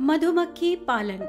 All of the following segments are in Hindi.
मधुमक्खी पालन।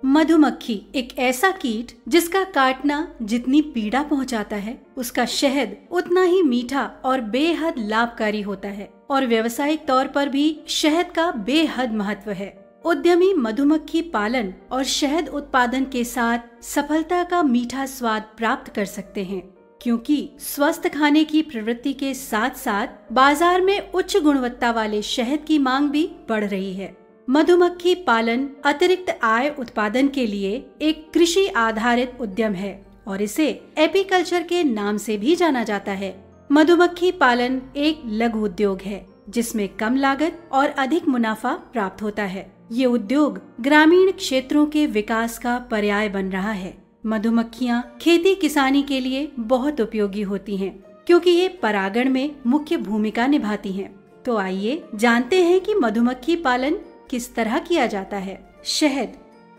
मधुमक्खी एक ऐसा कीट जिसका काटना जितनी पीड़ा पहुंचाता है, उसका शहद उतना ही मीठा और बेहद लाभकारी होता है और व्यावसायिक तौर पर भी शहद का बेहद महत्व है। उद्यमी मधुमक्खी पालन और शहद उत्पादन के साथ सफलता का मीठा स्वाद प्राप्त कर सकते हैं, क्योंकि स्वस्थ खाने की प्रवृत्ति के साथ साथ बाजार में उच्च गुणवत्ता वाले शहद की मांग भी बढ़ रही है। मधुमक्खी पालन अतिरिक्त आय उत्पादन के लिए एक कृषि आधारित उद्यम है और इसे एपीकल्चर के नाम से भी जाना जाता है। मधुमक्खी पालन एक लघु उद्योग है जिसमें कम लागत और अधिक मुनाफा प्राप्त होता है। ये उद्योग ग्रामीण क्षेत्रों के विकास का पर्याय बन रहा है। मधुमक्खियाँ खेती किसानी के लिए बहुत उपयोगी होती हैं, क्योंकि ये परागण में मुख्य भूमिका निभाती हैं। तो आइए जानते हैं कि मधुमक्खी पालन किस तरह किया जाता है। शहद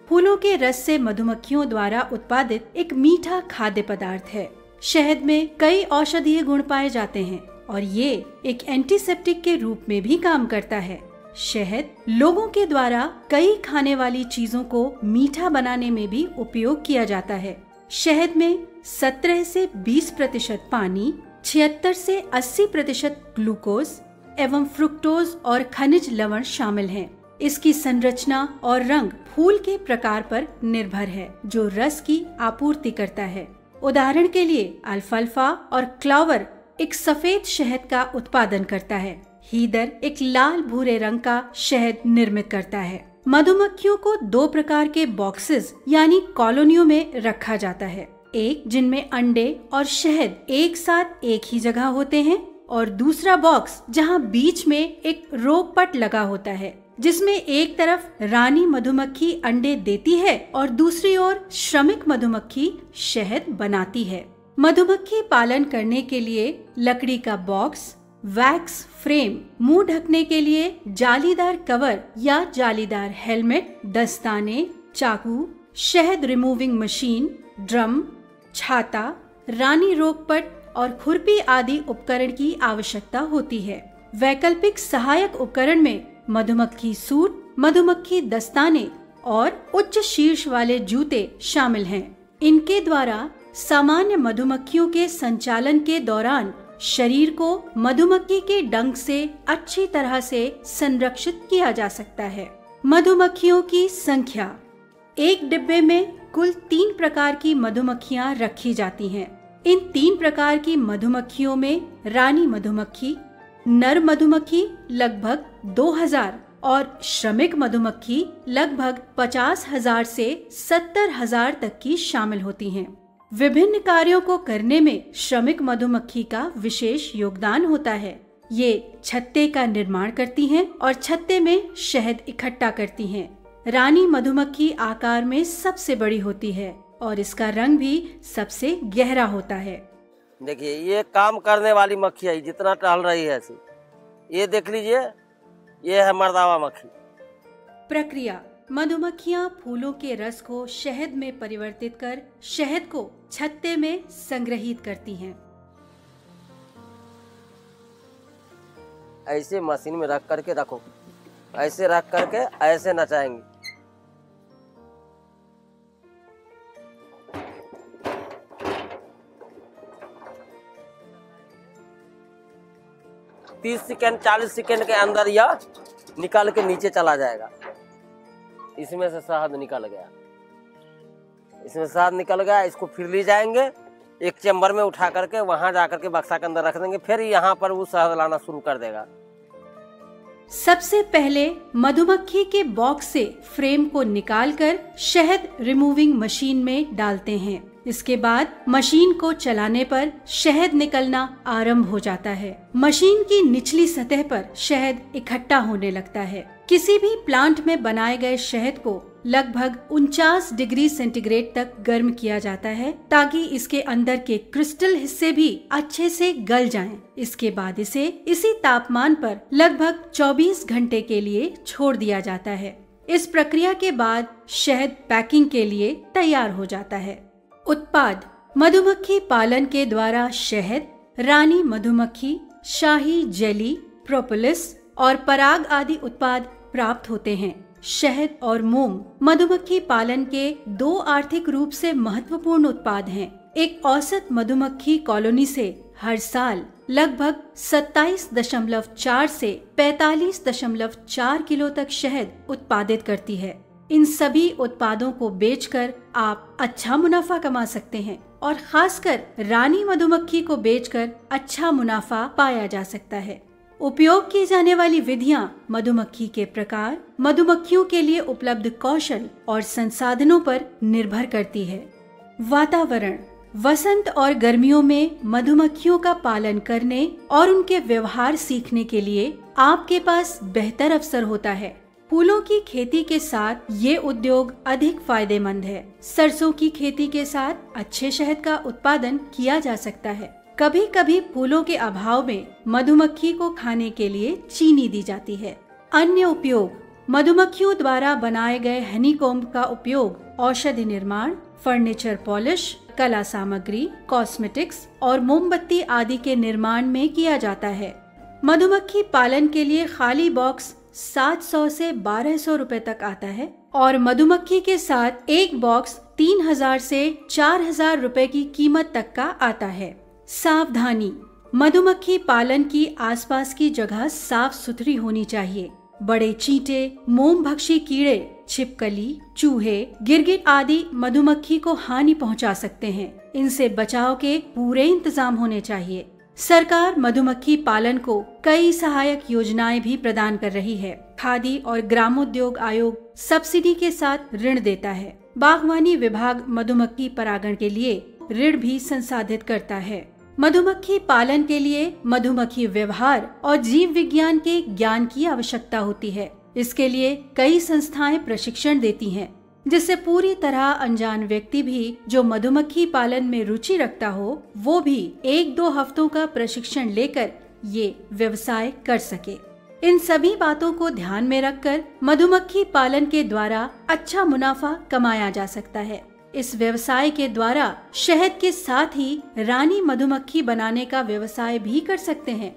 फूलों के रस से मधुमक्खियों द्वारा उत्पादित एक मीठा खाद्य पदार्थ है। शहद में कई औषधीय गुण पाए जाते हैं और ये एक एंटीसेप्टिक के रूप में भी काम करता है। शहद लोगों के द्वारा कई खाने वाली चीजों को मीठा बनाने में भी उपयोग किया जाता है। शहद में 17 से 20% पानी, 76 से 80% ग्लूकोज एवं फ्रुक्टोज और खनिज लवण शामिल हैं। इसकी संरचना और रंग फूल के प्रकार पर निर्भर है, जो रस की आपूर्ति करता है। उदाहरण के लिए अल्फाल्फा और क्लावर एक सफेद शहद का उत्पादन करता है। हीदर एक लाल भूरे रंग का शहद निर्मित करता है। मधुमक्खियों को 2 प्रकार के बॉक्सेस यानी कॉलोनियों में रखा जाता है। एक जिनमें अंडे और शहद एक साथ एक ही जगह होते हैं और दूसरा बॉक्स जहां बीच में एक रोकपट लगा होता है, जिसमें एक तरफ रानी मधुमक्खी अंडे देती है और दूसरी ओर श्रमिक मधुमक्खी शहद बनाती है। मधुमक्खी पालन करने के लिए लकड़ी का बॉक्स, वैक्स फ्रेम, मुंह ढकने के लिए जालीदार कवर या जालीदार हेलमेट, दस्ताने, चाकू, शहद रिमूविंग मशीन, ड्रम, छाता, रानी रोकपट और खुरपी आदि उपकरण की आवश्यकता होती है। वैकल्पिक सहायक उपकरण में मधुमक्खी सूट, मधुमक्खी दस्ताने और उच्च शीर्ष वाले जूते शामिल हैं। इनके द्वारा सामान्य मधुमक्खियों के संचालन के दौरान शरीर को मधुमक्खी के डंक से अच्छी तरह से संरक्षित किया जा सकता है। मधुमक्खियों की संख्या, एक डिब्बे में कुल 3 प्रकार की मधुमक्खियां रखी जाती हैं। इन 3 प्रकार की मधुमक्खियों में रानी मधुमक्खी, नर मधुमक्खी लगभग 2000 और श्रमिक मधुमक्खी लगभग 50,000 से 70,000 तक की शामिल होती हैं। विभिन्न कार्यों को करने में श्रमिक मधुमक्खी का विशेष योगदान होता है। ये छत्ते का निर्माण करती हैं और छत्ते में शहद इकट्ठा करती हैं। रानी मधुमक्खी आकार में सबसे बड़ी होती है और इसका रंग भी सबसे गहरा होता है। देखिए, ये काम करने वाली मक्खी है, जितना टहल रही है ऐसी। ये देख लीजिए, ये है मर्दावा मक्खी। प्रक्रिया: मधुमक्खियाँ फूलों के रस को शहद में परिवर्तित कर शहद को छत्ते में संग्रहित करती हैं। ऐसे मशीन में रख करके रखो, ऐसे रख करके ऐसे नचाएंगे। तीस सेकेंड 40 सेकेंड के अंदर यह निकाल के नीचे चला जाएगा। इसमें से शहद निकल गया, इसमें शहद निकल गया। इसको फिर ले जाएंगे एक चैम्बर में उठा करके, वहां जाकर के बक्सा के अंदर रख देंगे। फिर यहाँ पर वो शहद लाना शुरू कर देगा। सबसे पहले मधुमक्खी के बॉक्स से फ्रेम को निकालकर शहद रिमूविंग मशीन में डालते हैं। इसके बाद मशीन को चलाने पर शहद निकलना आरंभ हो जाता है। मशीन की निचली सतह पर शहद इकट्ठा होने लगता है। किसी भी प्लांट में बनाए गए शहद को लगभग 49 डिग्री सेंटीग्रेड तक गर्म किया जाता है, ताकि इसके अंदर के क्रिस्टल हिस्से भी अच्छे से गल जाएं। इसके बाद इसे इसी तापमान पर लगभग 24 घंटे के लिए छोड़ दिया जाता है। इस प्रक्रिया के बाद शहद पैकिंग के लिए तैयार हो जाता है। उत्पाद मधुमक्खी पालन के द्वारा शहद, रानी मधुमक्खी, शाही जेली, प्रोपोलिस और पराग आदि उत्पाद प्राप्त होते हैं। शहद और मोम मधुमक्खी पालन के 2 आर्थिक रूप से महत्वपूर्ण उत्पाद हैं। एक औसत मधुमक्खी कॉलोनी से हर साल लगभग 27.4 से 45.4 किलो तक शहद उत्पादित करती है। इन सभी उत्पादों को बेचकर आप अच्छा मुनाफा कमा सकते हैं और खासकर रानी मधुमक्खी को बेचकर अच्छा मुनाफा पाया जा सकता है। उपयोग की जाने वाली विधियां मधुमक्खी के प्रकार, मधुमक्खियों के लिए उपलब्ध कौशल और संसाधनों पर निर्भर करती है। वातावरण। वसंत और गर्मियों में मधुमक्खियों का पालन करने और उनके व्यवहार सीखने के लिए आपके पास बेहतर अवसर होता है। फूलों की खेती के साथ ये उद्योग अधिक फायदेमंद है। सरसों की खेती के साथ अच्छे शहद का उत्पादन किया जा सकता है। कभी कभी फूलों के अभाव में मधुमक्खी को खाने के लिए चीनी दी जाती है। अन्य उपयोग। मधुमक्खियों द्वारा बनाए गए हनीकॉम्ब का उपयोग औषधि निर्माण, फर्नीचर पॉलिश, कला सामग्री, कॉस्मेटिक्स और मोमबत्ती आदि के निर्माण में किया जाता है। मधुमक्खी पालन के लिए खाली बॉक्स 700 से 1200 रुपए तक आता है और मधुमक्खी के साथ एक बॉक्स 3000 से 4000 रुपए की कीमत तक का आता है। सावधानी। मधुमक्खी पालन की आसपास की जगह साफ सुथरी होनी चाहिए। बड़े चींटे, मोमभक्षी कीड़े, छिपकली, चूहे, गिरगिट आदि मधुमक्खी को हानि पहुंचा सकते हैं। इनसे बचाव के पूरे इंतजाम होने चाहिए। सरकार मधुमक्खी पालन को कई सहायक योजनाएं भी प्रदान कर रही है। खादी और ग्रामोद्योग आयोग सब्सिडी के साथ ऋण देता है। बागवानी विभाग मधुमक्खी परागण के लिए ऋण भी संसाधित करता है। मधुमक्खी पालन के लिए मधुमक्खी व्यवहार और जीव विज्ञान के ज्ञान की आवश्यकता होती है। इसके लिए कई संस्थाएं प्रशिक्षण देती हैं, जिससे पूरी तरह अनजान व्यक्ति भी जो मधुमक्खी पालन में रुचि रखता हो, वो भी 1-2 हफ्तों का प्रशिक्षण लेकर ये व्यवसाय कर सके। इन सभी बातों को ध्यान में रखकर मधुमक्खी पालन के द्वारा अच्छा मुनाफा कमाया जा सकता है। इस व्यवसाय के द्वारा शहद के साथ ही रानी मधुमक्खी बनाने का व्यवसाय भी कर सकते हैं।